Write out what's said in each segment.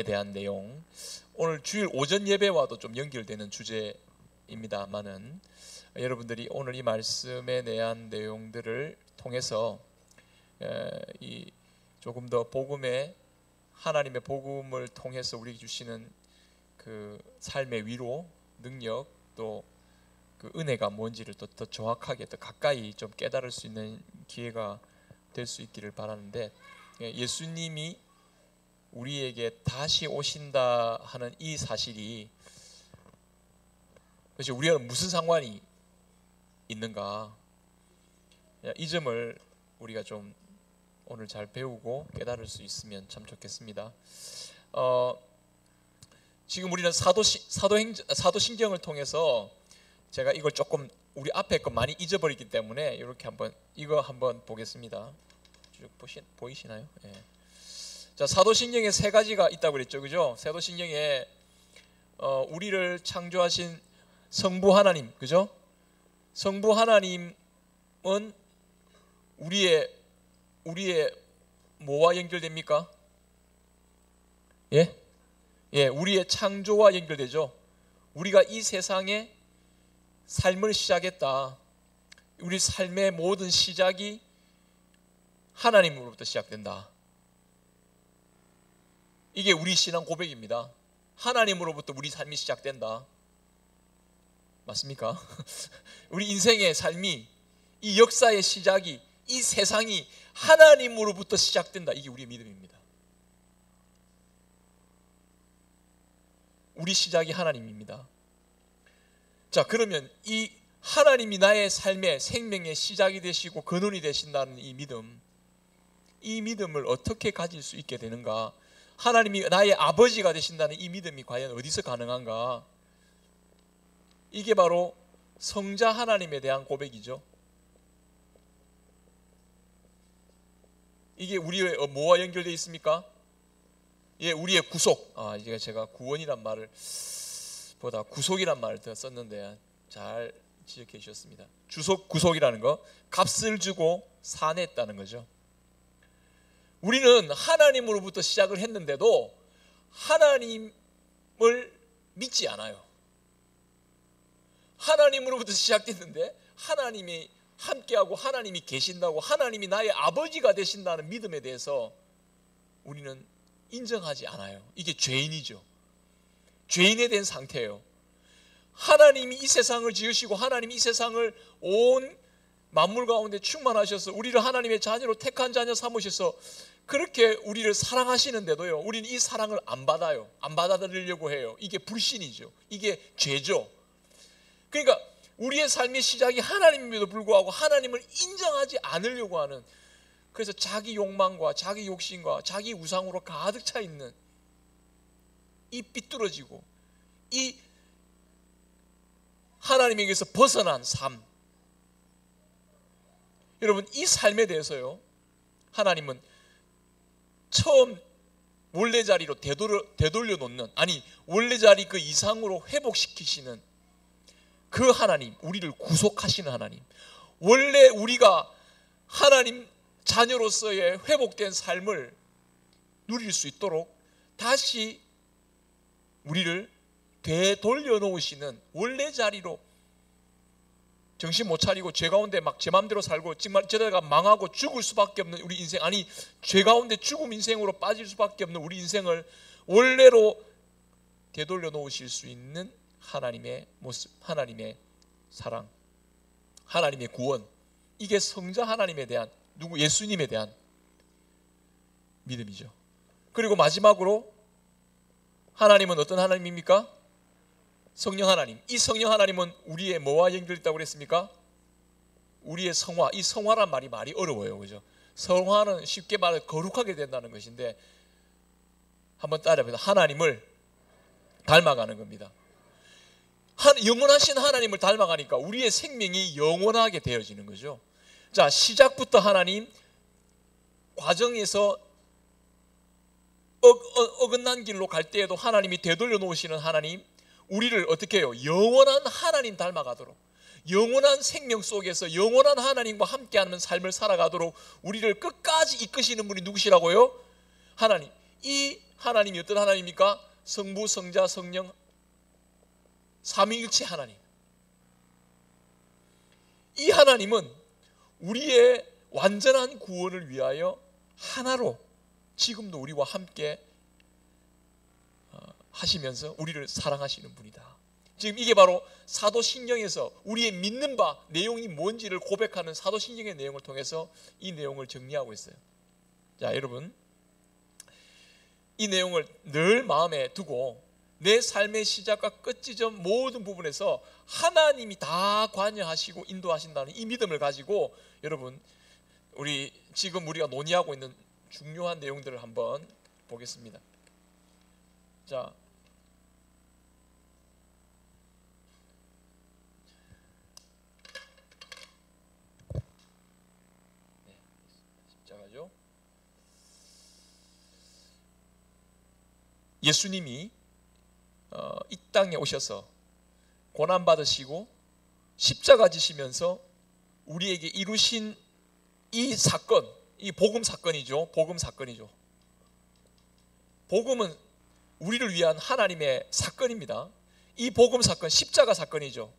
대한 내용, 오늘 주일 오전 예배와도 좀 연결되는 주제입니다만은 여러분들이 오늘 이 말씀에 대한 내용들을 통해서 이 조금 더 복음의 하나님의 복음을 통해서 우리에게 주시는 그 삶의 위로, 능력, 또 그 은혜가 뭔지를 더 정확하게 더 가까이 좀 깨달을 수 있는 기회가 될 수 있기를 바라는데, 예수님이 우리에게 다시 오신다 하는 이 사실이 도대체 우리와 무슨 상관이 있는가, 이 점을 우리가 좀 오늘 잘 배우고 깨달을 수 있으면 참 좋겠습니다. 지금 우리는 사도신경을 통해서 제가 이걸 조금 우리 앞에 거 많이 잊어버리기 때문에 이렇게 이거 한번 보겠습니다. 쭉 보이시나요? 예. 자, 사도신경에 세 가지가 있다고 그랬죠, 그죠? 사도신경에 우리를 창조하신 성부 하나님, 그죠? 성부 하나님은 우리의 뭐와 연결됩니까? 예, 우리의 창조와 연결되죠. 우리가 이 세상에 삶을 시작했다. 우리 삶의 모든 시작이 하나님으로부터 시작된다. 이게 우리 신앙 고백입니다. 하나님으로부터 우리 삶이 시작된다. 맞습니까? 우리 인생의 삶이, 이 역사의 시작이, 이 세상이 하나님으로부터 시작된다. 이게 우리의 믿음입니다. 우리 시작이 하나님입니다. 자, 그러면 이 하나님이 나의 삶의 생명의 시작이 되시고 근원이 되신다는 이 믿음을 어떻게 가질 수 있게 되는가? 하나님이 나의 아버지가 되신다는 이 믿음이 과연 어디서 가능한가? 이게 바로 성자 하나님에 대한 고백이죠. 이게 우리의 뭐와 연결되어 있습니까? 예, 우리의 구속. 이게 제가 구원이란 말을 보다 구속이란 말을 더 썼는데 잘 지적해 주셨습니다. 구속이라는 거, 값을 주고 사냈다는 거죠. 우리는 하나님으로부터 시작을 했는데도 하나님을 믿지 않아요. 하나님으로부터 시작됐는데 하나님이 함께하고 하나님이 계신다고, 하나님이 나의 아버지가 되신다는 믿음에 대해서 우리는 인정하지 않아요. 이게 죄인이죠. 죄인에 대한 상태예요. 하나님이 이 세상을 지으시고 하나님이 이 세상을 온 만물 가운데 충만하셔서 우리를 하나님의 자녀로 택한 자녀 삼으셔서 그렇게 우리를 사랑하시는데도요, 우리는 이 사랑을 안 받아요. 안 받아들이려고 해요. 이게 불신이죠. 이게 죄죠. 그러니까 우리의 삶의 시작이 하나님임에도 불구하고 하나님을 인정하지 않으려고 하는, 그래서 자기 욕망과 자기 욕심과 자기 우상으로 가득 차 있는 이 삐뚤어지고 이 하나님에게서 벗어난 삶, 여러분 이 삶에 대해서요, 하나님은 처음 원래 자리로 되돌려 놓는, 아니 원래 자리 그 이상으로 회복시키시는 그 하나님, 우리를 구속하시는 하나님, 원래 우리가 하나님 자녀로서의 회복된 삶을 누릴 수 있도록 다시 우리를 되돌려 놓으시는 원래 자리로, 정신 못 차리고 죄 가운데 막 제 마음대로 살고 정말 저다가 망하고 죽을 수밖에 없는 우리 인생, 아니 죄 가운데 죽음 인생으로 빠질 수밖에 없는 우리 인생을 원래로 되돌려 놓으실 수 있는 하나님의 모습, 하나님의 사랑, 하나님의 구원, 이게 성자 하나님에 대한, 예수님에 대한 믿음이죠. 그리고 마지막으로 하나님은 어떤 하나님입니까? 성령 하나님. 이 성령 하나님은 우리의 뭐와 연결있다고 그랬습니까? 우리의 성화. 이 성화란 말이 어려워요, 그죠? 성화는 쉽게 말해 거룩하게 된다는 것인데, 한번 따라해보세요. 하나님을 닮아가는 겁니다. 영원하신 하나님을 닮아가니까 우리의 생명이 영원하게 되어지는 거죠. 자, 시작부터 하나님, 과정에서 어긋난 길로 갈 때에도 하나님이 되돌려 놓으시는 하나님, 우리를 어떻게 해요? 영원한 하나님 닮아가도록, 영원한 생명 속에서 영원한 하나님과 함께하는 삶을 살아가도록 우리를 끝까지 이끄시는 분이 누구시라고요? 하나님. 이 하나님이 어떤 하나님입니까? 성부, 성자, 성령 삼위일체 하나님. 이 하나님은 우리의 완전한 구원을 위하여 하나로 지금도 우리와 함께 하시면서 우리를 사랑하시는 분이다. 지금 이게 바로 사도신경에서 우리의 믿는 바 내용이 뭔지를 고백하는 사도신경의 내용을 통해서 이 내용을 정리하고 있어요. 자, 여러분, 이 내용을 늘 마음에 두고 내 삶의 시작과 끝 지점 모든 부분에서 하나님이 다 관여하시고 인도하신다는 이 믿음을 가지고 여러분, 우리 지금 우리가 논의하고 있는 중요한 내용들을 한번 보겠습니다. 자, 십자가죠. 예수님이 이 땅에 오셔서 고난 받으시고 십자가 지시면서 우리에게 이루신 이 사건, 이 복음 사건이죠. 복음 사건이죠. 복음은 우리를 위한 하나님의 사건입니다. 이 복음 사건, 십자가 사건이죠.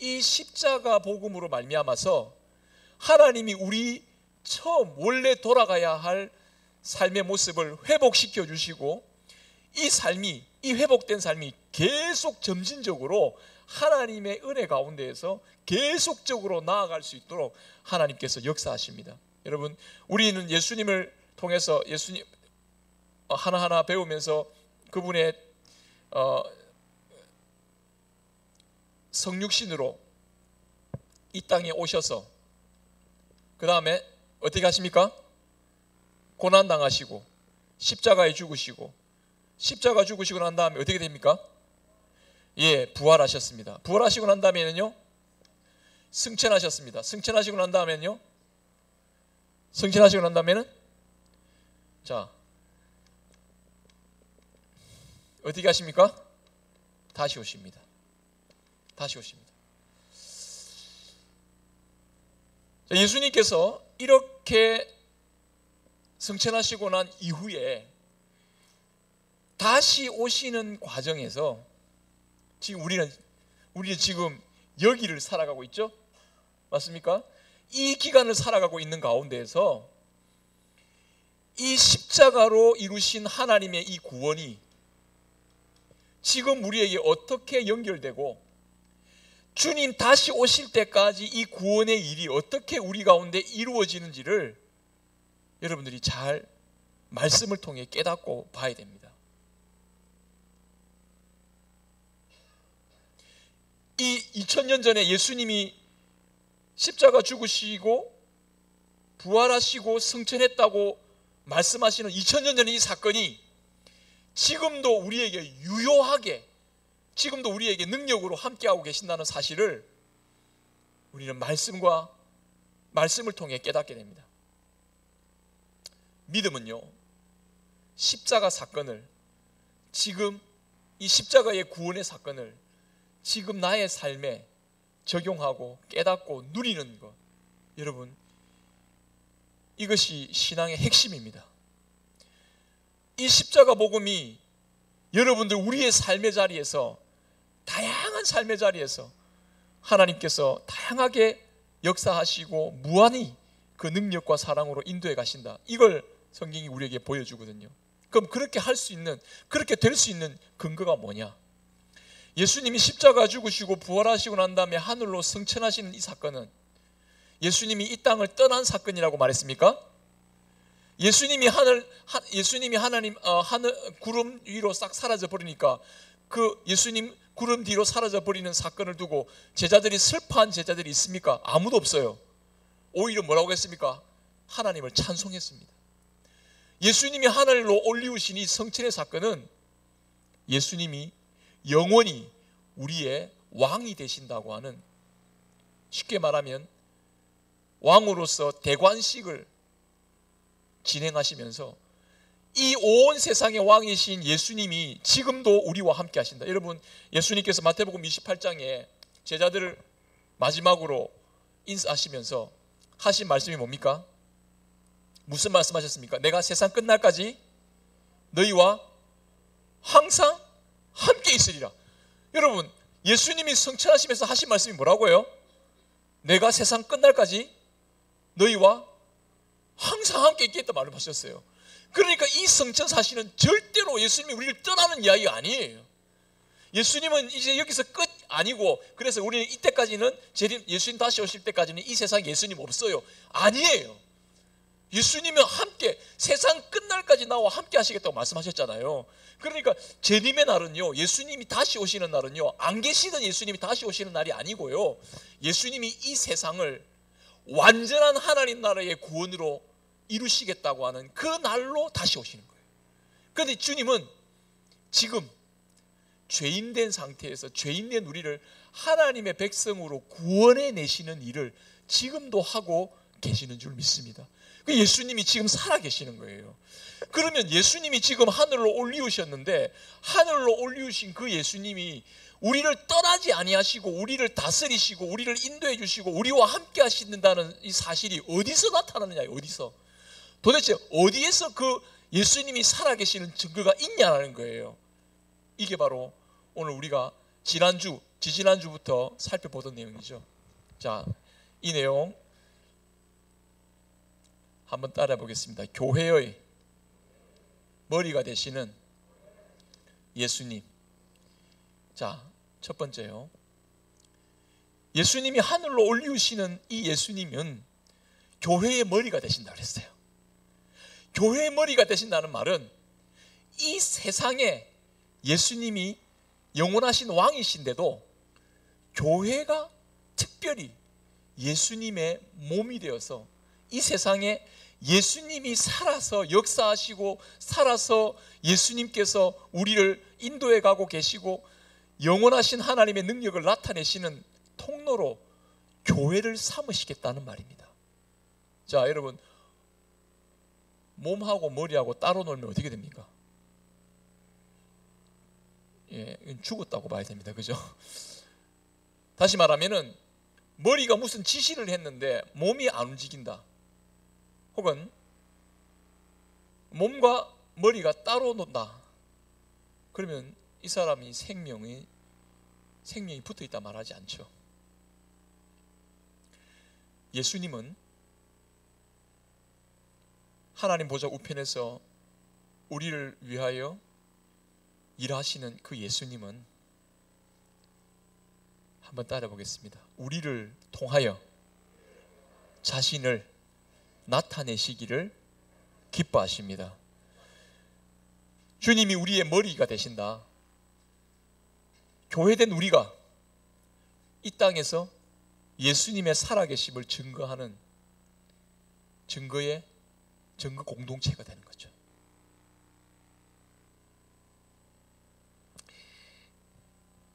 이 십자가 복음으로 말미암아서 하나님이 우리 처음 원래 돌아가야 할 삶의 모습을 회복시켜 주시고 이 삶이, 이 회복된 삶이 계속 점진적으로 하나님의 은혜 가운데에서 계속적으로 나아갈 수 있도록 하나님께서 역사하십니다. 여러분, 우리는 예수님을 통해서 예수님 하나하나 배우면서 그분의 성육신으로 이 땅에 오셔서 그 다음에 어떻게 하십니까? 고난당하시고 십자가에 죽으시고 십자가 죽으시고 난 다음에 어떻게 됩니까? 예, 부활하셨습니다. 부활하시고 난 다음에는요, 승천하셨습니다. 승천하시고 난 다음에는요, 승천하시고 난 다음에는 자, 어떻게 하십니까? 다시 오십니다. 다시 오십니다. 자, 예수님께서 이렇게 승천하시고 난 이후에 다시 오시는 과정에서 지금 우리는 지금 여기를 살아가고 있죠? 맞습니까? 이 기간을 살아가고 있는 가운데에서 이 십자가로 이루신 하나님의 이 구원이 지금 우리에게 어떻게 연결되고 주님 다시 오실 때까지 이 구원의 일이 어떻게 우리 가운데 이루어지는지를 여러분들이 잘 말씀을 통해 깨닫고 봐야 됩니다. 이 2000년 전에 예수님이 십자가 죽으시고 부활하시고 승천했다고 말씀하시는 2000년 전의 이 사건이 지금도 우리에게 유효하게, 지금도 우리에게 능력으로 함께하고 계신다는 사실을 우리는 말씀을 통해 깨닫게 됩니다. 믿음은요, 십자가 사건을, 지금 이 십자가의 구원의 사건을 지금 나의 삶에 적용하고 깨닫고 누리는 것, 여러분, 이것이 신앙의 핵심입니다. 이 십자가 복음이 여러분들 우리의 삶의 자리에서, 다양한 삶의 자리에서 하나님께서 다양하게 역사하시고 무한히 그 능력과 사랑으로 인도해 가신다, 이걸 성경이 우리에게 보여주거든요. 그럼 그렇게 할 수 있는, 그렇게 될 수 있는 근거가 뭐냐? 예수님이 십자가 죽으시고 부활하시고 난 다음에 하늘로 승천하시는 이 사건은 예수님이 이 땅을 떠난 사건이라고 말했습니까? 예수님이 하나님 하늘 구름 위로 싹 사라져 버리니까 그 예수님 구름 뒤로 사라져 버리는 사건을 두고 제자들이 슬퍼한 제자들이 있습니까? 아무도 없어요. 오히려 뭐라고 했습니까? 하나님을 찬송했습니다. 예수님이 하늘로 올리우신 이 성천의 사건은 예수님이 영원히 우리의 왕이 되신다고 하는, 쉽게 말하면 왕으로서 대관식을 진행하시면서 이 온 세상의 왕이신 예수님이 지금도 우리와 함께 하신다. 여러분, 예수님께서 마태복음 28장에 제자들을 마지막으로 인사하시면서 하신 말씀이 뭡니까? 무슨 말씀하셨습니까? 내가 세상 끝날까지 너희와 항상 함께 있으리라. 여러분, 예수님이 성천하시면서 하신 말씀이 뭐라고요? 내가 세상 끝날까지 너희와 항상 함께 있겠다 말을 하셨어요. 그러니까 이 성천 사실은 절대로 예수님이 우리를 떠나는 이야기가 아니에요. 예수님은 이제 여기서 끝 아니고, 그래서 우리는 이때까지는 예수님 다시 오실 때까지는 이 세상에 예수님 없어요. 아니에요. 예수님은 함께 세상 끝날까지 나와 함께 하시겠다고 말씀하셨잖아요. 그러니까 재림의 날은요, 예수님이 다시 오시는 날은요, 안 계시던 예수님이 다시 오시는 날이 아니고요, 예수님이 이 세상을 완전한 하나님 나라의 구원으로 이루시겠다고 하는 그 날로 다시 오시는 거예요. 그런데 주님은 지금 죄인된 상태에서 죄인된 우리를 하나님의 백성으로 구원해 내시는 일을 지금도 하고 계시는 줄 믿습니다. 예수님이 지금 살아계시는 거예요. 그러면 예수님이 지금 하늘로 올리우셨는데, 하늘로 올리우신 그 예수님이 우리를 떠나지 아니하시고 우리를 다스리시고 우리를 인도해 주시고 우리와 함께 하신다는 이 사실이 어디서 나타나느냐, 어디서 도대체 어디에서 그 예수님이 살아계시는 증거가 있냐는 거예요. 이게 바로 오늘 우리가 지지난주부터 살펴보던 내용이죠. 자, 이 내용 한번 따라 보겠습니다. 교회의 머리가 되시는 예수님. 자, 첫 번째요. 예수님이 하늘로 올리우시는 이 예수님은 교회의 머리가 되신다 그랬어요. 교회의 머리가 되신다는 말은 이 세상에 예수님이 영원하신 왕이신데도 교회가 특별히 예수님의 몸이 되어서 이 세상에 예수님이 살아서 역사하시고 살아서 예수님께서 우리를 인도해 가고 계시고 영원하신 하나님의 능력을 나타내시는 통로로 교회를 삼으시겠다는 말입니다. 자, 여러분, 몸하고 머리하고 따로 놀면 어떻게 됩니까? 예, 죽었다고 봐야 됩니다. 그죠? 다시 말하면은 머리가 무슨 지시를 했는데 몸이 안 움직인다, 혹은 몸과 머리가 따로 논다, 그러면 이 사람이 생명이 붙어있다 말하지 않죠. 예수님은 하나님 보좌 우편에서 우리를 위하여 일하시는 그 예수님은, 한번 따라 보겠습니다. 우리를 통하여 자신을 나타내시기를 기뻐하십니다. 주님이 우리의 머리가 되신다. 교회된 우리가 이 땅에서 예수님의 살아계심을 증거하는 증거 공동체가 되는 거죠.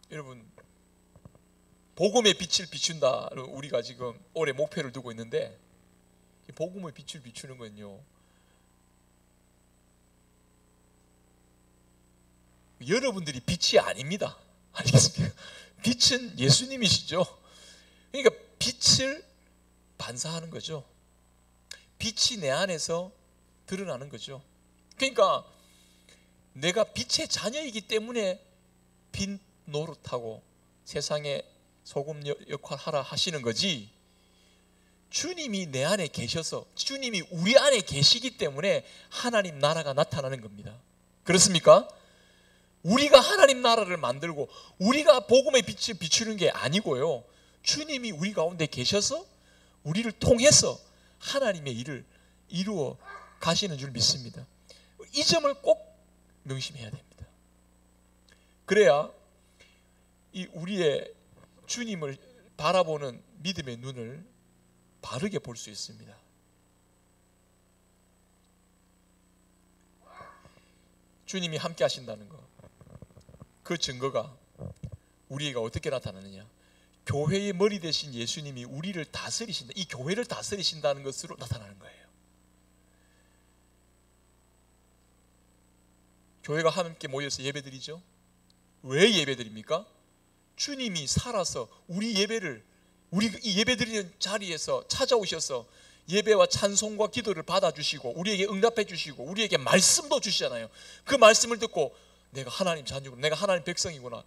여러분, 복음의 빛을 비춘다를 우리가 지금 올해 목표를 두고 있는데, 복음의 빛을 비추는 건요, 여러분들이 빛이 아닙니다. 알겠습니까? 빛은 예수님이시죠. 그러니까 빛을 반사하는 거죠. 빛이 내 안에서 드러나는 거죠. 그러니까 내가 빛의 자녀이기 때문에 빛 노릇하고 세상에 소금 역할하라 하시는 거지, 주님이 내 안에 계셔서 주님이 우리 안에 계시기 때문에 하나님 나라가 나타나는 겁니다. 그렇습니까? 우리가 하나님 나라를 만들고 우리가 복음의 빛을 비추는 게 아니고요, 주님이 우리 가운데 계셔서 우리를 통해서 하나님의 일을 이루어 가시는 줄 믿습니다. 이 점을 꼭 명심해야 됩니다. 그래야 이 우리의 주님을 바라보는 믿음의 눈을 바르게 볼 수 있습니다. 주님이 함께 하신다는 것, 그 증거가 우리가 어떻게 나타나느냐, 교회의 머리 되신 예수님이 우리를 다스리신다, 이 교회를 다스리신다는 것으로 나타나는 거예요. 교회가 함께 모여서 예배드리죠. 왜 예배드립니까? 주님이 살아서 우리 이 예배드리는 자리에서 찾아오셔서 예배와 찬송과 기도를 받아주시고 우리에게 응답해 주시고 우리에게 말씀도 주시잖아요. 그 말씀을 듣고 내가 하나님 자녀구나, 내가 하나님 백성이구나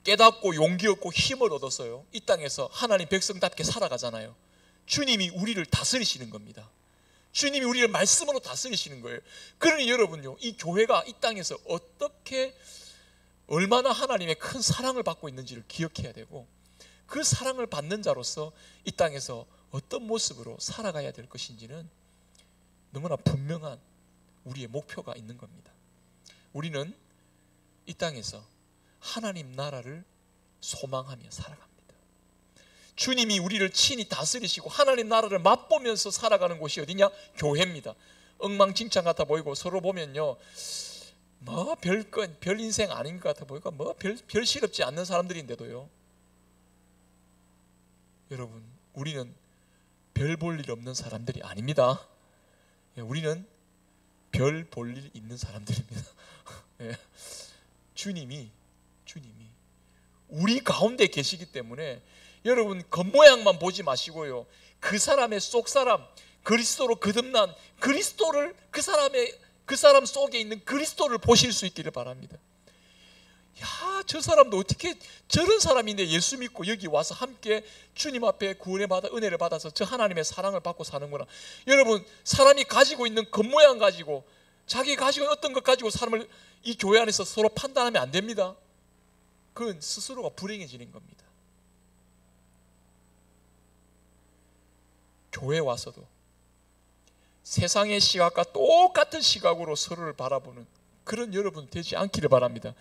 깨닫고 용기 얻고 힘을 얻었어요. 이 땅에서 하나님 백성답게 살아가잖아요. 주님이 우리를 다스리시는 겁니다. 주님이 우리를 말씀으로 다스리시는 거예요. 그러니 여러분요, 이 교회가 이 땅에서 어떻게 얼마나 하나님의 큰 사랑을 받고 있는지를 기억해야 되고, 그 사랑을 받는 자로서 이 땅에서 어떤 모습으로 살아가야 될 것인지는 너무나 분명한 우리의 목표가 있는 겁니다. 우리는 이 땅에서 하나님 나라를 소망하며 살아갑니다. 주님이 우리를 친히 다스리시고 하나님 나라를 맛보면서 살아가는 곳이 어디냐? 교회입니다. 엉망진창 같아 보이고 서로 보면요, 뭐 별 인생 아닌 것 같아 보이고 뭐 별 시럽지 않는 사람들인데도요, 여러분, 우리는 별 볼 일 없는 사람들이 아닙니다. 우리는 별 볼 일 있는 사람들입니다. 주님이 우리 가운데 계시기 때문에 여러분 겉모양만 보지 마시고요, 그 사람의 속사람, 그리스도로 거듭난 그리스도를, 그 사람 속에 있는 그리스도를 보실 수 있기를 바랍니다. 야, 저 사람도 어떻게 저런 사람인데 예수 믿고 여기 와서 함께 주님 앞에 구원을 받아 은혜를 받아서 저 하나님의 사랑을 받고 사는구나. 여러분, 사람이 가지고 있는 겉모양 가지고, 자기 가지고 어떤 것 가지고 사람을 이 교회 안에서 서로 판단하면 안 됩니다. 그건 스스로가 불행해지는 겁니다. 교회 와서도 세상의 시각과 똑같은 시각으로 서로를 바라보는 그런 여러분 되지 않기를 바랍니다.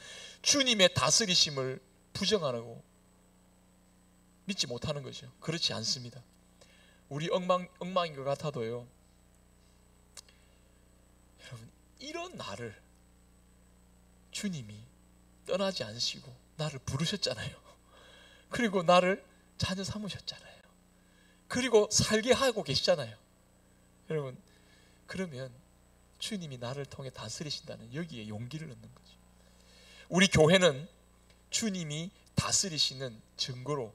주님의 다스리심을 부정하고 믿지 못하는 거죠. 그렇지 않습니다. 우리 엉망인 것 같아도요, 여러분, 이런 나를 주님이 떠나지 않으시고 나를 부르셨잖아요. 그리고 나를 자녀 삼으셨잖아요. 그리고 살게 하고 계시잖아요. 여러분, 그러면 주님이 나를 통해 다스리신다는 여기에 용기를 얻는 거죠. 우리 교회는 주님이 다스리시는 증거로,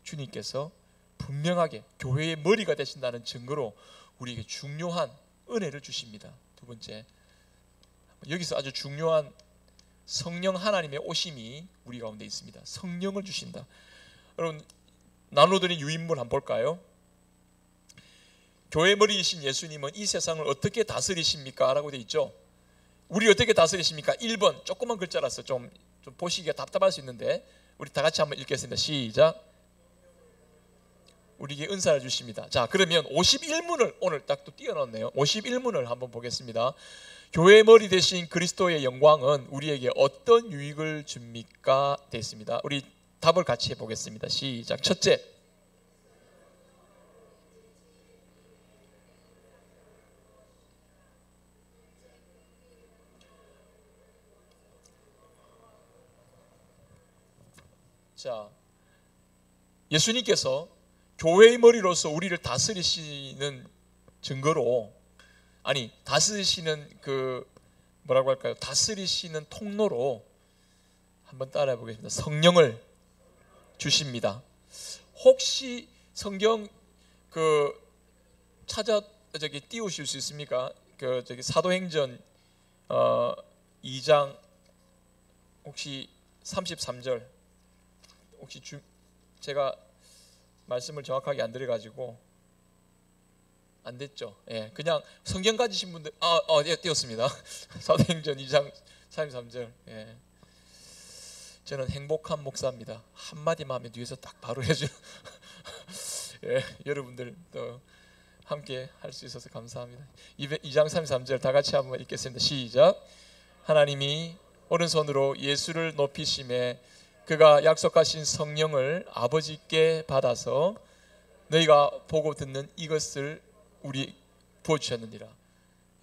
주님께서 분명하게 교회의 머리가 되신다는 증거로 우리에게 중요한 은혜를 주십니다. 두 번째, 여기서 아주 중요한 성령 하나님의 오심이 우리 가운데 있습니다. 성령을 주신다. 여러분, 나눠드린 유인물 한번 볼까요? 교회 머리이신 예수님은 이 세상을 어떻게 다스리십니까? 라고 되어 있죠. 우리 어떻게 다스리십니까? 1번, 조그만 글자라서 좀 보시기가 답답할 수 있는데 우리 다 같이 한번 읽겠습니다. 시작. 우리에게 은사를 주십니다. 자, 그러면 51문을 오늘 딱 또 띄워놨네요. 51문을 한번 보겠습니다. 교회의 머리 대신 그리스도의 영광은 우리에게 어떤 유익을 줍니까? 됐습니다. 우리 답을 같이 해보겠습니다. 시작. 첫째, 자, 예수님께서 교회의 머리로서 우리를 다스리시는 증거로, 아니 다스리시는 뭐라고 할까요? 다스리시는 통로로 한번 따라해 보겠습니다. 성령을 주십니다. 혹시 성경 띄우실 수 있습니까? 사도행전 2장 혹시 33절, 혹시 제가 말씀을 정확하게 안 드려가지고 안 됐죠? 예, 그냥 성경 가지신 분들 예, 띄웠습니다. 사도행전 2장 33절. 예, 저는 행복한 목사입니다. 한마디만 하면 뒤에서 딱 바로 해주는 예, 여러분들 또 함께 할 수 있어서 감사합니다. 2장 33절 다 같이 한번 읽겠습니다. 시작. 하나님이 오른손으로 예수를 높이심에 그가 약속하신 성령을 아버지께 받아서 너희가 보고 듣는 이것을 우리 부어주셨느니라.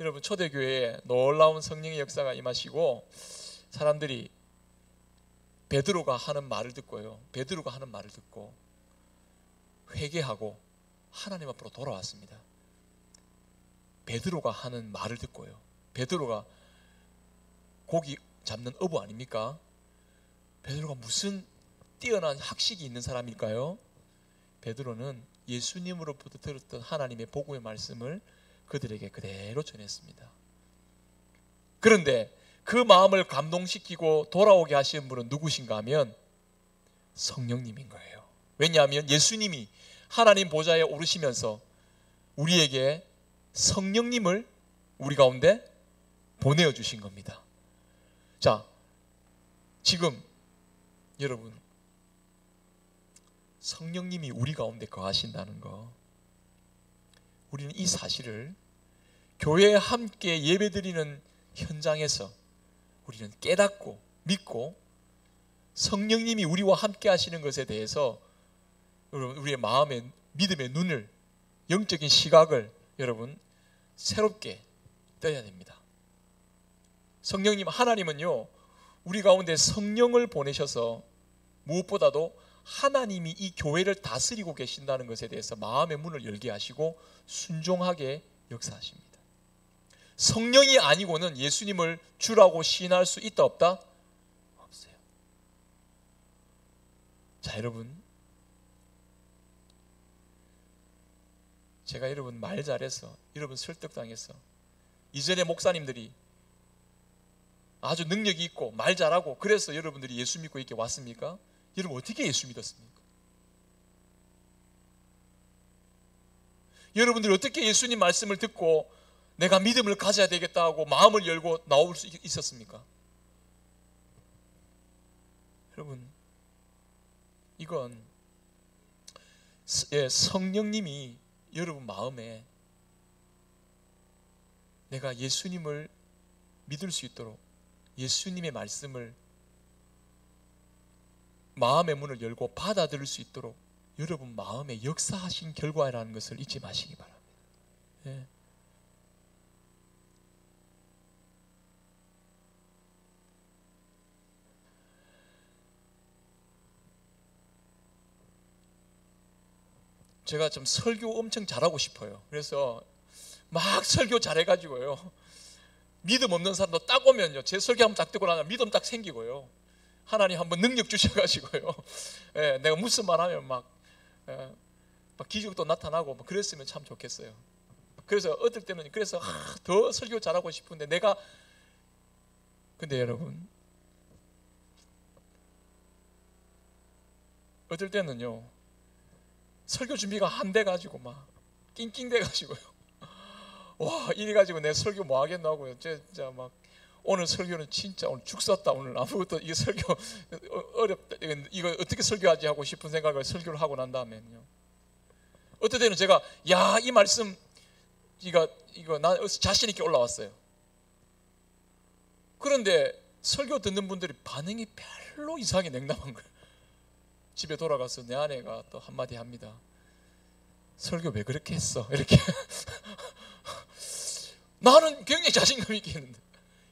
여러분, 초대교회에 놀라운 성령의 역사가 임하시고 사람들이 베드로가 하는 말을 듣고요, 베드로가 하는 말을 듣고 회개하고 하나님 앞으로 돌아왔습니다. 베드로가 하는 말을 듣고요, 베드로가 고기 잡는 어부 아닙니까? 베드로가 무슨 뛰어난 학식이 있는 사람일까요? 베드로는 예수님으로부터 들었던 하나님의 복음의 말씀을 그들에게 그대로 전했습니다. 그런데 그 마음을 감동시키고 돌아오게 하시는 분은 누구신가 하면 성령님인 거예요. 왜냐하면 예수님이 하나님 보좌에 오르시면서 우리에게 성령님을 우리 가운데 보내어 주신 겁니다. 자, 지금 여러분, 성령님이 우리 가운데 거하신다는 거, 우리는 이 사실을 교회에 함께 예배드리는 현장에서 우리는 깨닫고 믿고 성령님이 우리와 함께 하시는 것에 대해서 여러분, 우리의 마음의 믿음의 눈을, 영적인 시각을 여러분 새롭게 떠야 됩니다. 성령님, 하나님은요 우리 가운데 성령을 보내셔서 무엇보다도 하나님이 이 교회를 다스리고 계신다는 것에 대해서 마음의 문을 열게 하시고 순종하게 역사하십니다. 성령이 아니고는 예수님을 주라고 시인할 수 있다 없다? 없어요. 자, 여러분, 제가 여러분 말 잘해서 여러분 설득당해서 이전에 목사님들이 아주 능력이 있고 말 잘하고 그래서 여러분들이 예수 믿고 이렇게 왔습니까? 여러분 어떻게 예수 믿었습니까? 여러분들이 어떻게 예수님 말씀을 듣고 내가 믿음을 가져야 되겠다 하고 마음을 열고 나올 수 있었습니까? 여러분, 이건 성령님이 여러분 마음에 내가 예수님을 믿을 수 있도록 예수님의 말씀을 마음의 문을 열고 받아들일 수 있도록 여러분 마음에 역사하신 결과라는 것을 잊지 마시기 바랍니다. 예. 제가 좀 설교 엄청 잘하고 싶어요. 그래서 막 설교 잘해가지고요, 믿음 없는 사람도 딱 오면요, 제 설교 한번 딱 듣고 나면 믿음 딱 생기고요, 하나님 한번 능력 주셔가지고요, 예, 내가 무슨 말 하면 막 기적도 나타나고 뭐 그랬으면 참 좋겠어요. 그래서 어떨 때는 그래서 더 설교 잘하고 싶은데 근데 여러분, 어떨 때는요 설교 준비가 안 돼가지고 막 낑낑대가지고요, 와 이래가지고 내 설교 뭐 하겠나 하고요. 진짜 막 오늘 설교는 진짜 오늘 죽 썼다, 오늘 아무것도 이게 설교 어렵다, 이거 어떻게 설교하지 하고 싶은 생각을 설교를 하고 난 다음에는요, 어떨 때는 제가 야 이 말씀 이거 나 자신 있게 올라왔어요. 그런데 설교 듣는 분들이 반응이 별로 이상하게 냉담한 거예요. 집에 돌아가서 내 아내가 또 한마디 합니다. 설교 왜 그렇게 했어? 이렇게. 나는 굉장히 자신감 있게 했는데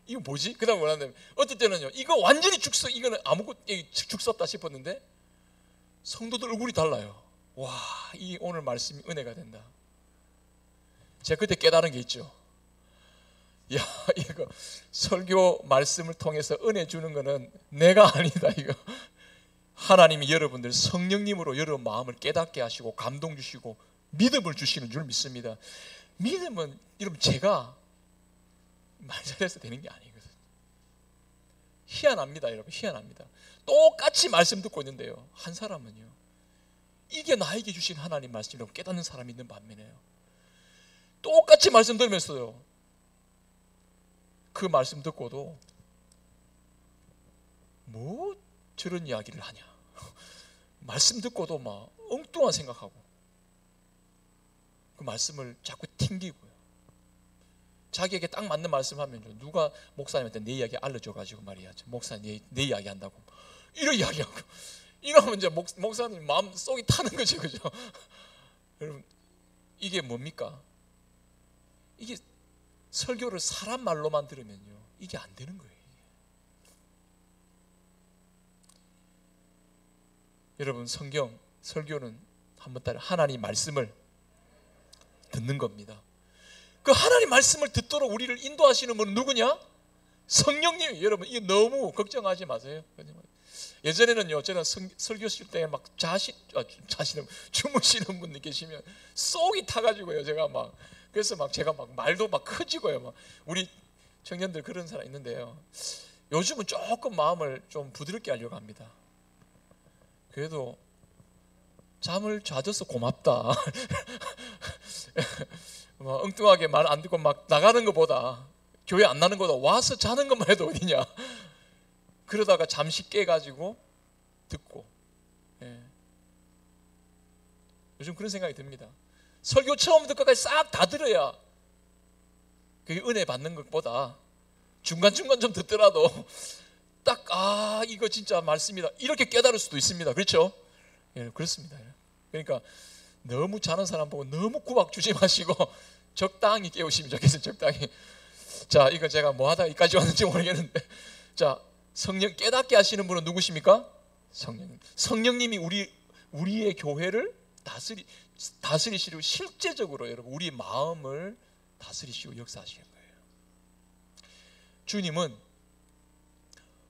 이거 뭐지? 그 다음에 뭐라는데 어떨 때는요 이거 완전히 이거는 아무것도 죽 썼다 싶었는데 성도들 얼굴이 달라요. 와, 이 오늘 말씀이 은혜가 된다. 제가 그때 깨달은 게 있죠. 야, 이거 설교 말씀을 통해서 은혜 주는 거는 내가 아니다. 이거 하나님이 여러분들 성령님으로 여러분 마음을 깨닫게 하시고 감동 주시고 믿음을 주시는 줄 믿습니다. 믿음은 여러분 제가 말 잘해서 되는 게 아니거든요. 희한합니다. 여러분, 희한합니다. 똑같이 말씀 듣고 있는데요, 한 사람은요 이게 나에게 주신 하나님 말씀이라고 깨닫는 사람이 있는 반면에요, 똑같이 말씀 들으면서요 그 말씀 듣고도 뭐 저런 이야기를 하냐, 말씀 듣고도 막 엉뚱한 생각하고 그 말씀을 자꾸 튕기고요, 자기에게 딱 맞는 말씀하면 누가 목사님한테 내 이야기 알려줘가지고 말이야, 목사님 내 이야기 한다고 이런 이야기하고 이러면 이제 목사님 마음 속이 타는 거죠, 그죠? 여러분, 이게 뭡니까? 이게 설교를 사람 말로만 들으면요 이게 안 되는 거예요. 여러분, 설교는 한번 따라 하나님 말씀을 듣는 겁니다. 그 하나님 말씀을 듣도록 우리를 인도하시는 분은 누구냐? 성령님이. 여러분, 이게 너무 걱정하지 마세요. 예전에는요, 저는 설교 실 때 막 주무시는 분들 계시면 속이 타가지고요, 제가 막 그래서 막 제가 막 말도 막 커지고요, 막 우리 청년들 그런 사람 있는데요. 요즘은 조금 마음을 좀 부드럽게 하려고 합니다. 그래도 잠을 자줘서 고맙다. 막 엉뚱하게 말 안 듣고 막 나가는 것보다, 교회 안 나는 것보다 와서 자는 것만 해도 어디냐. 그러다가 잠시 깨가지고 듣고. 예. 요즘 그런 생각이 듭니다. 설교 처음부터 끝까지 싹 다 들어야 그게 은혜 받는 것보다 중간중간 좀 듣더라도 딱 이거 진짜 말씀이다 이렇게 깨달을 수도 있습니다. 그렇죠? 예, 그렇습니다. 그러니까 너무 자는 사람 보고 너무 구박 주지 마시고 적당히 깨우시면 좋겠어요. 적당히. 자, 이거 제가 뭐 하다 여기까지 왔는지 모르겠는데, 자, 성령 깨닫게 하시는 분은 누구십니까? 성령님. 성령님이 우리의 교회를 다스리시고 실제적으로 여러분 우리 마음을 다스리시고 역사하시는 거예요. 주님은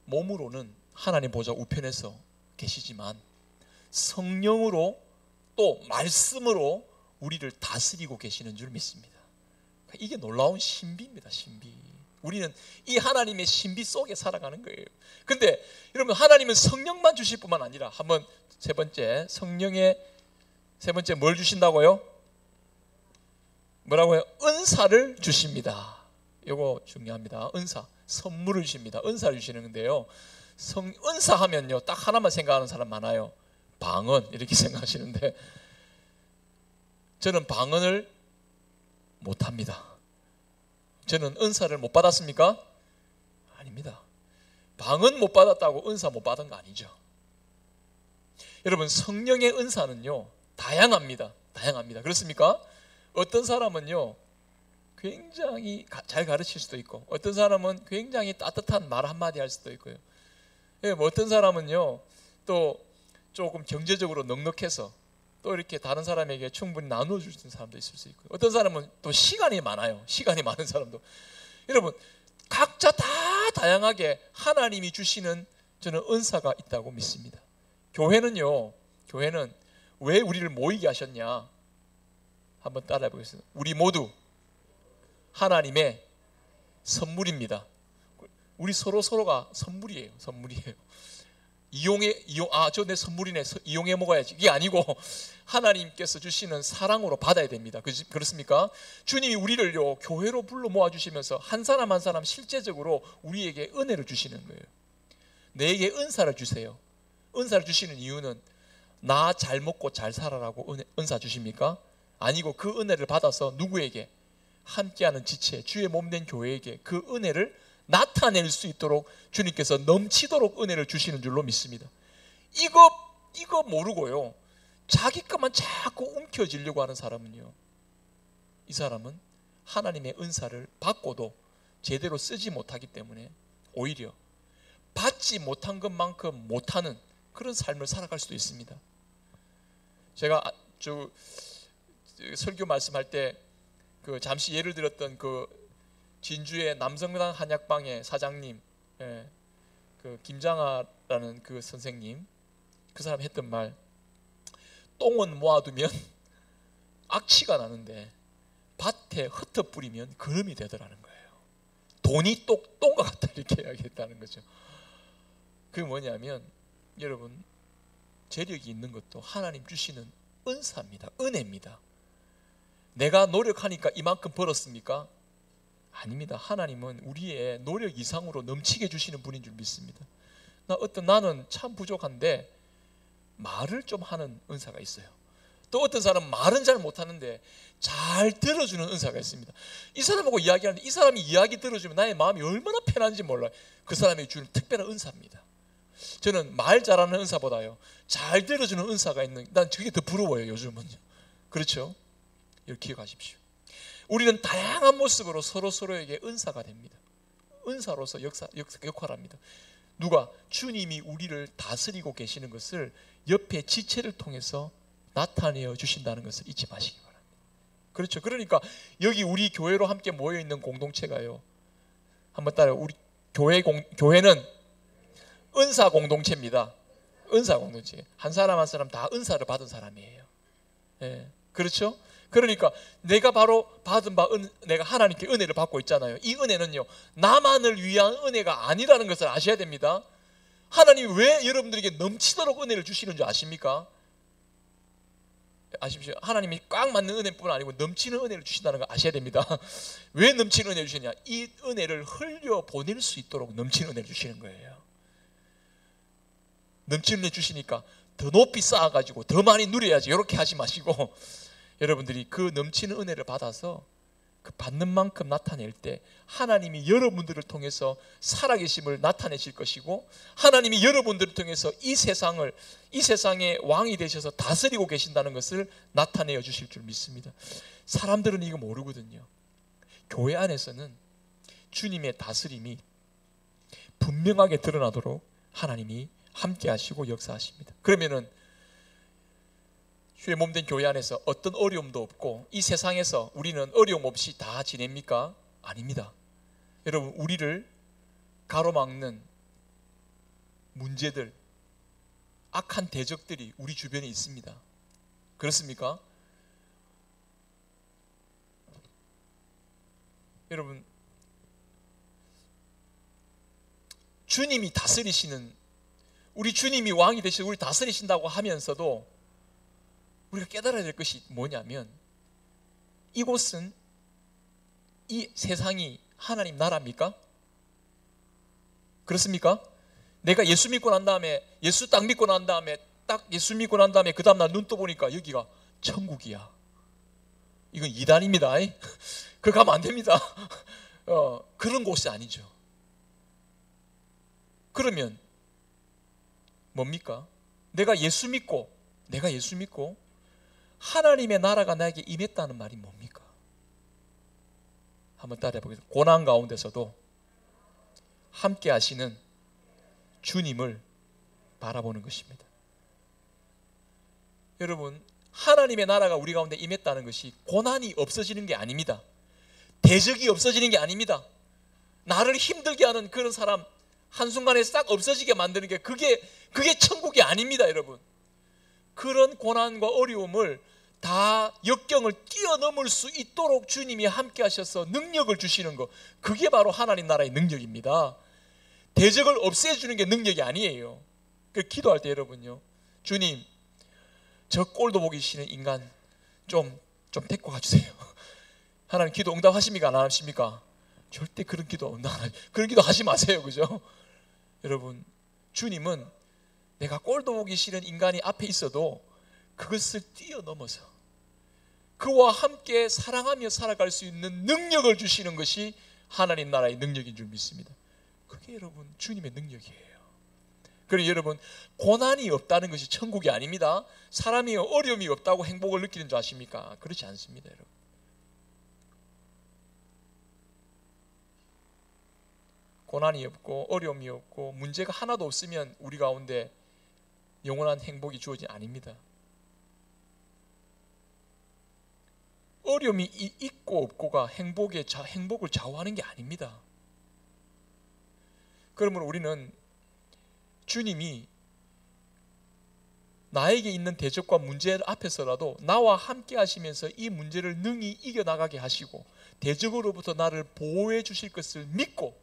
몸으로는 하나님 보좌 우편에서 계시지만 성령으로 또 말씀으로 우리를 다스리고 계시는 줄 믿습니다. 이게 놀라운 신비입니다. 신비. 우리는 이 하나님의 신비 속에 살아가는 거예요. 근데 여러분, 하나님은 성령만 주실 뿐만 아니라, 한번 세 번째, 성령의 세 번째 뭘 주신다고요? 뭐라고요? 은사를 주십니다. 이거 중요합니다. 은사, 선물을 주십니다. 은사를 주시는 건데요, 은사 하면요 딱 하나만 생각하는 사람 많아요. 방언 이렇게 생각하시는데, 저는 방언을 못합니다. 저는 은사를 못 받았습니까? 아닙니다. 방언 못 받았다고 은사 못 받은 거 아니죠. 여러분, 성령의 은사는요 다양합니다. 다양합니다. 그렇습니까? 어떤 사람은요 굉장히 잘 가르칠 수도 있고, 어떤 사람은 굉장히 따뜻한 말 한마디 할 수도 있고요. 뭐 어떤 사람은요 또 조금 경제적으로 넉넉해서 또 이렇게 다른 사람에게 충분히 나눠주는 사람도 있을 수 있고요. 어떤 사람은 또 시간이 많아요. 시간이 많은 사람도. 여러분, 각자 다 다양하게 하나님이 주시는 저는 은사가 있다고 믿습니다. 교회는 왜 우리를 모이게 하셨냐? 한번 따라해 보겠습니다. 우리 모두 하나님의 선물입니다. 우리 서로가 선물이에요. 저 내 선물이네, 이용해 먹어야지, 이게 아니고 하나님께서 주시는 사랑으로 받아야 됩니다. 그렇습니까? 주님이 우리를요 교회로 불러 모아주시면서 한 사람 한 사람 실제적으로 우리에게 은혜를 주시는 거예요. 내게 은사를 주세요. 은사를 주시는 이유는 나 잘 먹고 잘 살아라고 은사 주십니까? 아니고 그 은혜를 받아서 누구에게? 함께하는 지체, 주의 몸된 교회에게 그 은혜를 나타낼 수 있도록 주님께서 넘치도록 은혜를 주시는 줄로 믿습니다. 이거 모르고요 자기 것만 자꾸 움켜쥐려고 하는 사람은요, 이 사람은 하나님의 은사를 받고도 제대로 쓰지 못하기 때문에 오히려 받지 못한 것만큼 못하는 그런 삶을 살아갈 수도 있습니다. 제가 설교 말씀할 때 잠시 예를 들었던 진주의 남성당 한약방의 사장님, 김장하라는 그 선생님, 그 사람 했던 말, 똥은 모아두면 악취가 나는데 밭에 흩어 뿌리면 거름이 되더라는 거예요. 돈이 똥과 같다 이렇게 이야기했다는 거죠. 그게 뭐냐면, 여러분, 재력이 있는 것도 하나님 주시는 은사입니다. 은혜입니다. 내가 노력하니까 이만큼 벌었습니까? 아닙니다. 하나님은 우리의 노력 이상으로 넘치게 주시는 분인 줄 믿습니다. 나는 참 부족한데 말을 좀 하는 은사가 있어요. 또 어떤 사람은 말은 잘 못하는데 잘 들어주는 은사가 있습니다. 이 사람하고 이야기하는데 이 사람이 이야기 들어주면 나의 마음이 얼마나 편한지 몰라요. 그 사람이 주는 특별한 은사입니다. 저는 말 잘하는 은사보다요 잘 들어주는 은사가 있는, 난 그게 더 부러워요 요즘은요. 그렇죠? 이렇게 기억하십시오. 우리는 다양한 모습으로 서로에게 은사가 됩니다. 은사로서 역할합니다. 누가? 주님이 우리를 다스리고 계시는 것을 옆에 지체를 통해서 나타내어 주신다는 것을 잊지 마시기 바랍니다. 그렇죠? 그러니까 여기 우리 교회로 함께 모여있는 공동체가요, 한번 따라요. 우리 교회는 은사 공동체입니다. 은사 공동체. 한 사람 한 사람 다 은사를 받은 사람이에요. 예, 그렇죠? 그러니까 내가 바로 받은 바 내가 하나님께 은혜를 받고 있잖아요. 이 은혜는요, 나만을 위한 은혜가 아니라는 것을 아셔야 됩니다. 하나님이 왜 여러분들에게 넘치도록 은혜를 주시는 줄 아십니까? 아십시오. 하나님이 꽉 맞는 은혜뿐 아니고 넘치는 은혜를 주신다는 걸 아셔야 됩니다. 왜 넘치는 은혜를 주시냐? 이 은혜를 흘려 보낼 수 있도록 넘치는 은혜를 주시는 거예요. 넘치는 은혜 주시니까 더 높이 쌓아가지고 더 많이 누려야지 이렇게 하지 마시고, 여러분들이 그 넘치는 은혜를 받아서 그 받는 만큼 나타낼 때 하나님이 여러분들을 통해서 살아계심을 나타내실 것이고, 하나님이 여러분들을 통해서 이 세상의 왕이 되셔서 다스리고 계신다는 것을 나타내어 주실 줄 믿습니다. 사람들은 이거 모르거든요. 교회 안에서는 주님의 다스림이 분명하게 드러나도록 하나님이 함께 하시고 역사하십니다. 그러면은 주의 몸된 교회 안에서 어떤 어려움도 없고 이 세상에서 우리는 어려움 없이 다 지냅니까? 아닙니다. 여러분, 우리를 가로막는 문제들, 악한 대적들이 우리 주변에 있습니다. 그렇습니까? 여러분, 주님이 다스리시는, 우리 주님이 왕이 되시고 우리 다스리신다고 하면서도 우리가 깨달아야 될 것이 뭐냐면, 이곳은, 이 세상이 하나님 나라입니까? 그렇습니까? 내가 예수 믿고 난 다음에, 예수 딱 믿고 난 다음에, 딱 예수 믿고 난 다음에 그 다음날 눈 떠보니까 여기가 천국이야. 이건 이단입니다. 그거 가면 안 됩니다. 그런 곳이 아니죠. 그러면 뭡니까? 내가 예수 믿고 하나님의 나라가 나에게 임했다는 말이 뭡니까? 한번 따라해 보겠습니다. 고난 가운데서도 함께 하시는 주님을 바라보는 것입니다. 여러분, 하나님의 나라가 우리 가운데 임했다는 것이 고난이 없어지는 게 아닙니다. 대적이 없어지는 게 아닙니다. 나를 힘들게 하는 그런 사람 한순간에 싹 없어지게 만드는 게 그게 천국이 아닙니다. 여러분, 그런 고난과 어려움을 다 역경을 뛰어넘을 수 있도록 주님이 함께 하셔서 능력을 주시는 것, 그게 바로 하나님 나라의 능력입니다. 대적을 없애주는 게 능력이 아니에요. 그 기도할 때 여러분요, 주님, 저 꼴도 보기 싫은 인간 좀 데리고 가주세요. 하나님 기도 응답하십니까? 안 하십니까? 절대 그런 기도 그런 기도 하지 마세요. 그죠? 여러분, 주님은 내가 꼴도 보기 싫은 인간이 앞에 있어도 그것을 뛰어넘어서 그와 함께 사랑하며 살아갈 수 있는 능력을 주시는 것이 하나님 나라의 능력인 줄 믿습니다. 그게 여러분 주님의 능력이에요. 그리고 여러분, 고난이 없다는 것이 천국이 아닙니다. 사람이 어려움이 없다고 행복을 느끼는 줄 아십니까? 그렇지 않습니다. 여러분, 고난이 없고 어려움이 없고 문제가 하나도 없으면 우리 가운데 영원한 행복이 주어진 아닙니다. 어려움이 있고 없고가 행복을 좌우하는 게 아닙니다. 그러면 우리는 주님이 나에게 있는 대적과 문제 앞에서라도 나와 함께 하시면서 이 문제를 능히 이겨나가게 하시고 대적으로부터 나를 보호해 주실 것을 믿고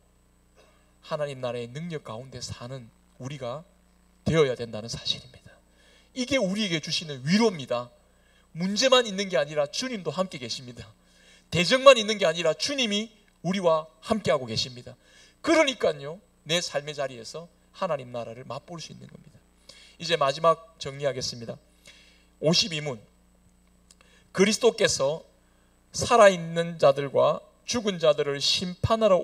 하나님 나라의 능력 가운데 사는 우리가 되어야 된다는 사실입니다. 이게 우리에게 주시는 위로입니다. 문제만 있는 게 아니라 주님도 함께 계십니다. 대적만 있는 게 아니라 주님이 우리와 함께하고 계십니다. 그러니까요, 내 삶의 자리에서 하나님 나라를 맛볼 수 있는 겁니다. 이제 마지막 정리하겠습니다. 52문, 그리스도께서 살아있는 자들과 죽은 자들을 심판하러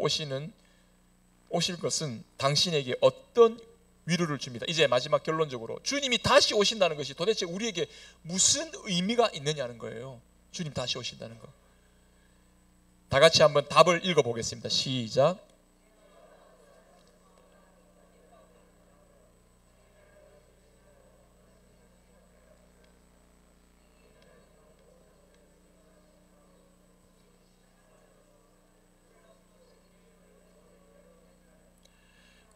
오실 것은 당신에게 어떤 위로를 줍니다. 이제 마지막 결론적으로 주님이 다시 오신다는 것이 도대체 우리에게 무슨 의미가 있느냐는 거예요. 주님 다시 오신다는 거. 다 같이 한번 답을 읽어보겠습니다. 시작.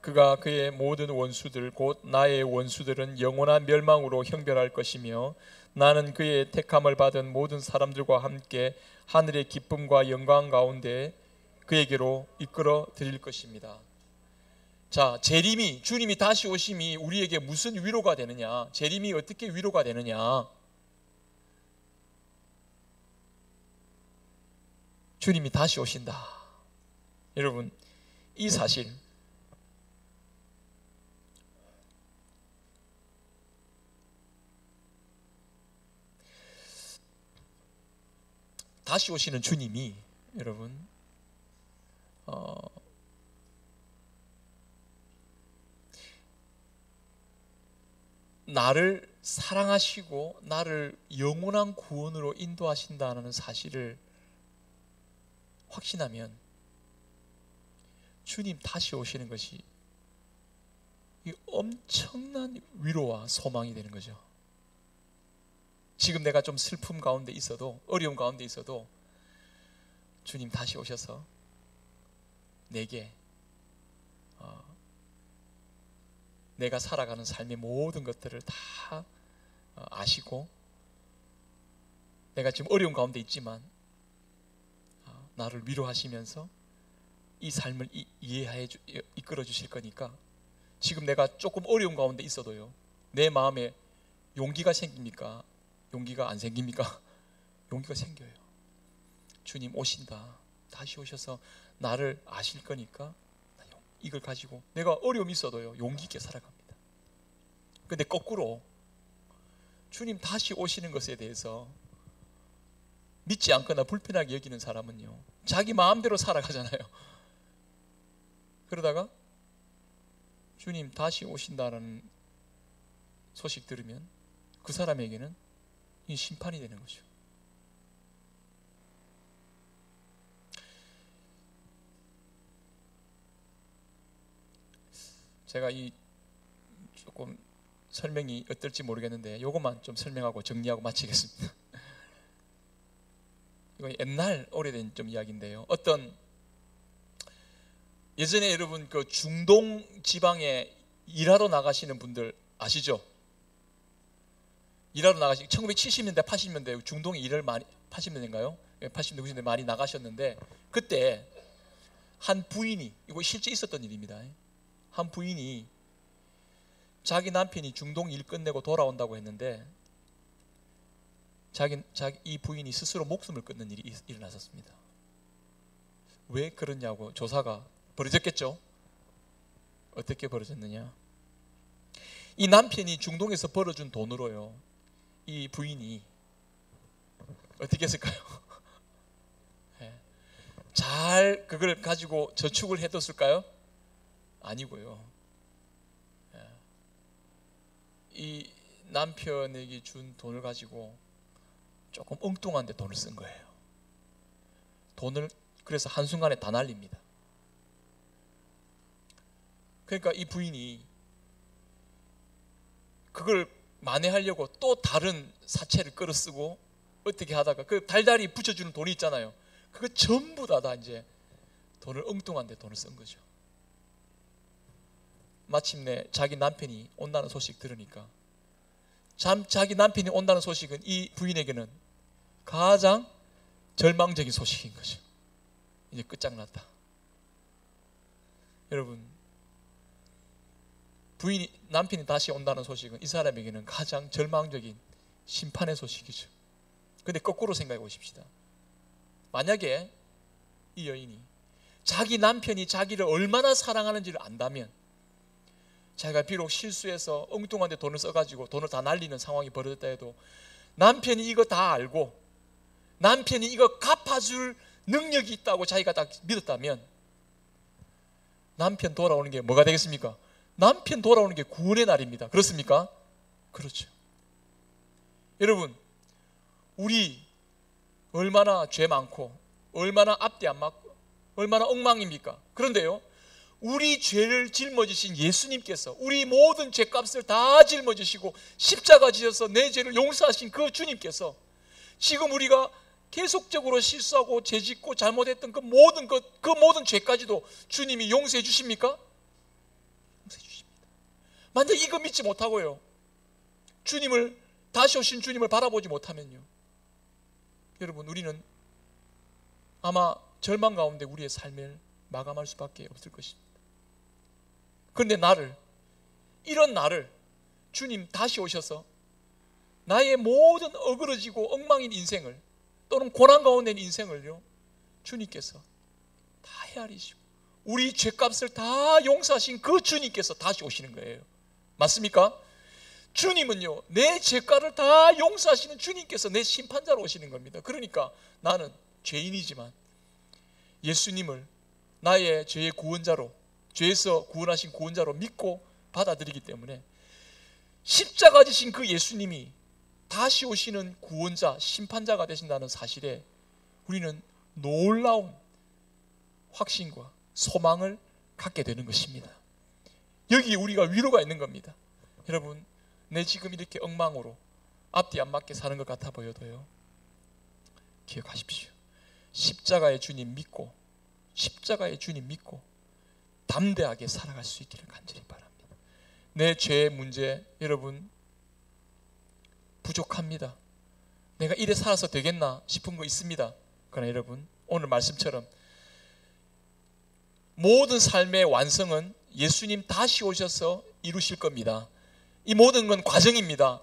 그가 그의 모든 원수들 곧 나의 원수들은 영원한 멸망으로 형별할 것이며 나는 그의 택함을 받은 모든 사람들과 함께 하늘의 기쁨과 영광 가운데 그에게로 이끌어 드릴 것입니다. 자, 재림이, 주님이 다시 오심이 우리에게 무슨 위로가 되느냐? 재림이 어떻게 위로가 되느냐? 주님이 다시 오신다. 여러분, 이 사실 다시 오시는 주님이 여러분 나를 사랑하시고 나를 영원한 구원으로 인도하신다는 사실을 확신하면 주님 다시 오시는 것이 이 엄청난 위로와 소망이 되는 거죠. 지금 내가 좀 슬픔 가운데 있어도, 어려움 가운데 있어도 주님 다시 오셔서 내게 내가 살아가는 삶의 모든 것들을 다 아시고 내가 지금 어려움 가운데 있지만 나를 위로하시면서 이 삶을 이해해 이끌어 주실 거니까 지금 내가 조금 어려움 가운데 있어도요, 내 마음에 용기가 생깁니까? 용기가 안 생깁니까? 용기가 생겨요. 주님 오신다. 다시 오셔서 나를 아실 거니까 이걸 가지고 내가 어려움이 있어도요, 용기 있게 살아갑니다. 근데 거꾸로 주님 다시 오시는 것에 대해서 믿지 않거나 불편하게 여기는 사람은요, 자기 마음대로 살아가잖아요. 그러다가 주님 다시 오신다는 소식 들으면 그 사람에게는 이 심판이 되는 거죠. 제가 이 조금 설명이 어떨지 모르겠는데 이것만 좀 설명하고 정리하고 마치겠습니다. 이건 옛날 오래된 좀 이야기인데요. 어떤 예전에 여러분 그 중동 지방에 일하러 나가시는 분들 아시죠? 일하러 나가시 1970년대 80년대 중동에 일을 많이 80년대인가요? 80년대 90년대 많이 나가셨는데 그때 한 부인이, 이거 실제 있었던 일입니다. 한 부인이 자기 남편이 중동 일 끝내고 돌아온다고 했는데 이 부인이 스스로 목숨을 끊는 일이 일어났었습니다. 왜 그러냐고 조사가 벌어졌겠죠. 어떻게 벌어졌느냐? 이 남편이 중동에서 벌어준 돈으로요, 이 부인이 어떻게 했을까요? 잘 그걸 가지고 저축을 해뒀을까요? 아니고요, 이 남편에게 준 돈을 가지고 조금 엉뚱한 데 돈을 쓴 거예요. 돈을 그래서 한순간에 다 날립니다. 그러니까 이 부인이 그걸 만회하려고 또 다른 사채를 끌어쓰고 어떻게 하다가 그 달달이 붙여주는 돈이 있잖아요. 그거 전부 다 이제 돈을 엉뚱한 데 돈을 쓴 거죠. 마침내 자기 남편이 온다는 소식 들으니까 자기 남편이 온다는 소식은 이 부인에게는 가장 절망적인 소식인 거죠. 이제 끝장났다. 여러분, 남편이 다시 온다는 소식은 이 사람에게는 가장 절망적인 심판의 소식이죠. 근데 거꾸로 생각해 보십시다. 만약에 이 여인이 자기 남편이 자기를 얼마나 사랑하는지를 안다면, 자기가 비록 실수해서 엉뚱한 데 돈을 써가지고 돈을 다 날리는 상황이 벌어졌다 해도 남편이 이거 다 알고 남편이 이거 갚아줄 능력이 있다고 자기가 딱 믿었다면 남편 돌아오는 게 뭐가 되겠습니까? 남편 돌아오는 게 구원의 날입니다. 그렇습니까? 그렇죠. 여러분, 우리 얼마나 죄 많고 얼마나 앞뒤 안 맞고 얼마나 엉망입니까? 그런데요, 우리 죄를 짊어지신 예수님께서 우리 모든 죄값을 다 짊어지시고 십자가 지셔서 내 죄를 용서하신 그 주님께서 지금 우리가 계속적으로 실수하고 죄짓고 잘못했던 그 모든 죄까지도 주님이 용서해 주십니까? 만약 이거 믿지 못하고요, 주님을, 다시 오신 주님을 바라보지 못하면요, 여러분, 우리는 아마 절망 가운데 우리의 삶을 마감할 수밖에 없을 것입니다. 그런데 이런 나를 주님 다시 오셔서 나의 모든 어그러지고 엉망인 인생을, 또는 고난 가운데 있는 인생을요, 주님께서 다 헤아리시고 우리 죄값을 다 용서하신 그 주님께서 다시 오시는 거예요. 맞습니까? 주님은요, 내 죄가를 다 용서하시는 주님께서 내 심판자로 오시는 겁니다. 그러니까 나는 죄인이지만 예수님을 나의 죄의 구원자로, 죄에서 구원하신 구원자로 믿고 받아들이기 때문에 십자가 지신 그 예수님이 다시 오시는 구원자, 심판자가 되신다는 사실에 우리는 놀라운 확신과 소망을 갖게 되는 것입니다. 여기에 우리가 위로가 있는 겁니다. 여러분, 내 지금 이렇게 엉망으로 앞뒤 안 맞게 사는 것 같아 보여도요, 기억하십시오. 십자가의 주님 믿고, 십자가의 주님 믿고 담대하게 살아갈 수 있기를 간절히 바랍니다. 내 죄의 문제, 여러분, 부족합니다. 내가 이래 살아서 되겠나 싶은 거 있습니다. 그러나 여러분, 오늘 말씀처럼 모든 삶의 완성은 예수님 다시 오셔서 이루실 겁니다. 이 모든 건 과정입니다.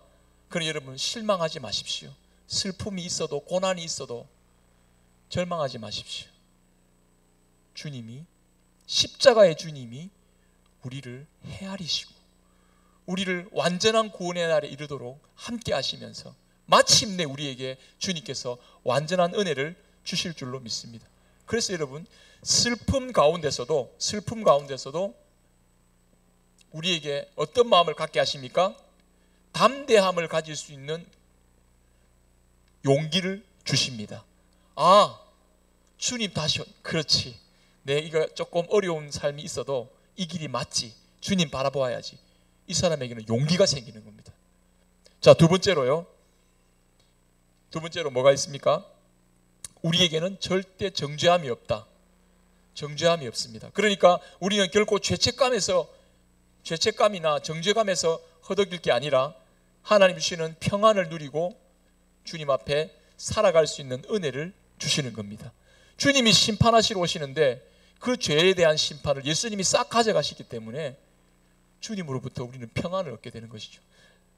그러나 여러분, 실망하지 마십시오. 슬픔이 있어도, 고난이 있어도 절망하지 마십시오. 주님이, 십자가의 주님이 우리를 헤아리시고 우리를 완전한 구원의 날에 이르도록 함께 하시면서 마침내 우리에게 주님께서 완전한 은혜를 주실 줄로 믿습니다. 그래서 여러분, 슬픔 가운데서도 우리에게 어떤 마음을 갖게 하십니까? 담대함을 가질 수 있는 용기를 주십니다. 아, 주님 다시 그렇지, 내 이거 조금 어려운 삶이 있어도 이 길이 맞지, 주님 바라보아야지. 이 사람에게는 용기가 생기는 겁니다. 자, 두 번째로 뭐가 있습니까? 우리에게는 절대 정죄함이 없다. 정죄함이 없습니다. 그러니까 우리는 결코 죄책감이나 정죄감에서 허덕일 게 아니라 하나님 주시는 평안을 누리고 주님 앞에 살아갈 수 있는 은혜를 주시는 겁니다. 주님이 심판하시러 오시는데 그 죄에 대한 심판을 예수님이 싹 가져가시기 때문에 주님으로부터 우리는 평안을 얻게 되는 것이죠.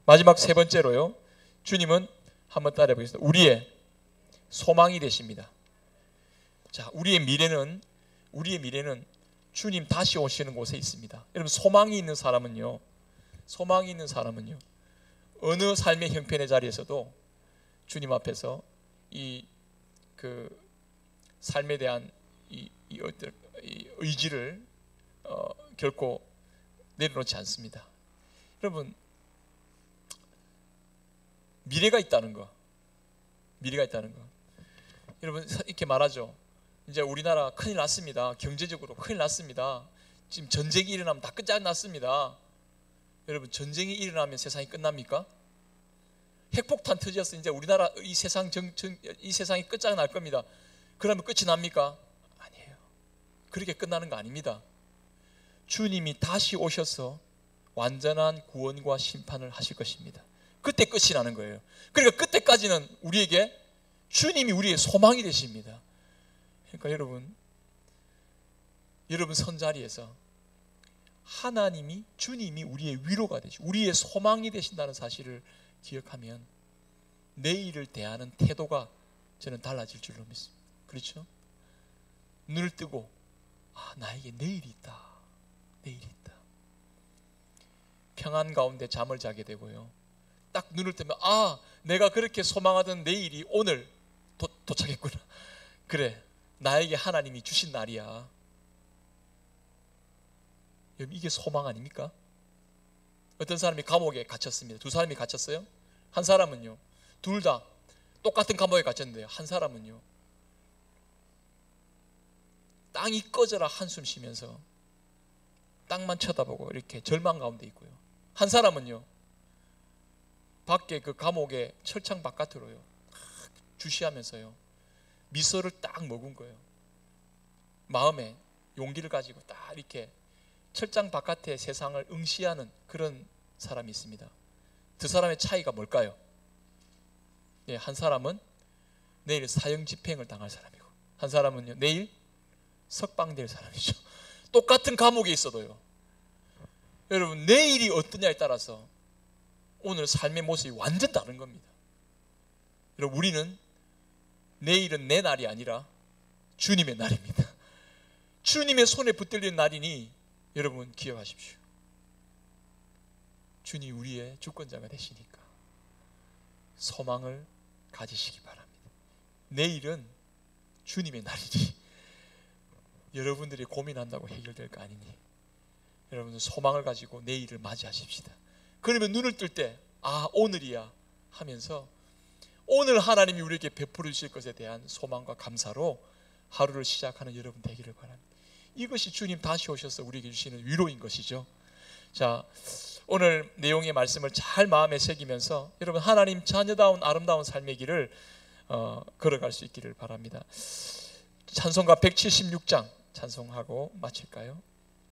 마지막 세 번째로요, 주님은 한번 따라해 보겠습니다. 우리의 소망이 되십니다. 자, 우리의 미래는 주님 다시 오시는 곳에 있습니다. 여러분, 소망이 있는 사람은요, 어느 삶의 형편의 자리에서도 주님 앞에서 이 삶에 대한 이 의지를 결코 내려놓지 않습니다. 여러분, 미래가 있다는 거. 여러분, 이렇게 말하죠. 이제 우리나라 큰일 났습니다. 경제적으로 큰일 났습니다. 지금 전쟁이 일어나면 다 끝장났습니다. 여러분, 전쟁이 일어나면 세상이 끝납니까? 핵폭탄 터져서 이제 우리나라 이 세상이 끝장날 겁니다. 그러면 끝이 납니까? 아니에요. 그렇게 끝나는 거 아닙니다. 주님이 다시 오셔서 완전한 구원과 심판을 하실 것입니다. 그때 끝이 나는 거예요. 그러니까 그때까지는 주님이 우리의 소망이 되십니다. 그러니까 여러분 선자리에서 주님이 우리의 위로가 되시고 우리의 소망이 되신다는 사실을 기억하면 내일을 대하는 태도가 저는 달라질 줄로 믿습니다. 그렇죠? 눈을 뜨고 나에게 내일이 있다. 평안 가운데 잠을 자게 되고요. 딱 눈을 뜨면 내가 그렇게 소망하던 내일이 오늘 도착했구나. 그래, 나에게 하나님이 주신 날이야. 여러분, 이게 소망 아닙니까? 어떤 사람이 감옥에 갇혔습니다. 두 사람이 갇혔어요. 한 사람은요, 둘 다 똑같은 감옥에 갇혔는데요, 한 사람은요, 땅이 꺼져라 한숨 쉬면서 땅만 쳐다보고 이렇게 절망 가운데 있고요, 한 사람은요, 밖에 그 감옥의 철창 바깥으로요 주시하면서요 미소를 딱 머군 거예요. 마음에 용기를 가지고 딱 이렇게 철장 바깥의 세상을 응시하는 그런 사람이 있습니다. 두 사람의 차이가 뭘까요? 예, 한 사람은 내일 사형 집행을 당할 사람이고, 한 사람은요 내일 석방될 사람이죠. 똑같은 감옥에 있어도요, 여러분 내일이 어떠냐에 따라서 오늘 삶의 모습이 완전 다른 겁니다. 여러분, 우리는 내일은 내 날이 아니라 주님의 날입니다. 주님의 손에 붙들린 날이니 여러분 기억하십시오. 주님 우리의 주권자가 되시니까 소망을 가지시기 바랍니다. 내일은 주님의 날이니 여러분들이 고민한다고 해결될 거 아니니 여러분들 소망을 가지고 내일을 맞이하십시다. 그러면 눈을 뜰 때 오늘이야 하면서 오늘 하나님이 우리에게 베풀어 주실 것에 대한 소망과 감사로 하루를 시작하는 여러분 되기를 바랍니다. 이것이 주님 다시 오셔서 우리에게 주시는 위로인 것이죠. 자, 오늘 내용의 말씀을 잘 마음에 새기면서 여러분 하나님 자녀다운 아름다운 삶의 길을 걸어갈 수 있기를 바랍니다. 찬송가 176장 찬송하고 마칠까요?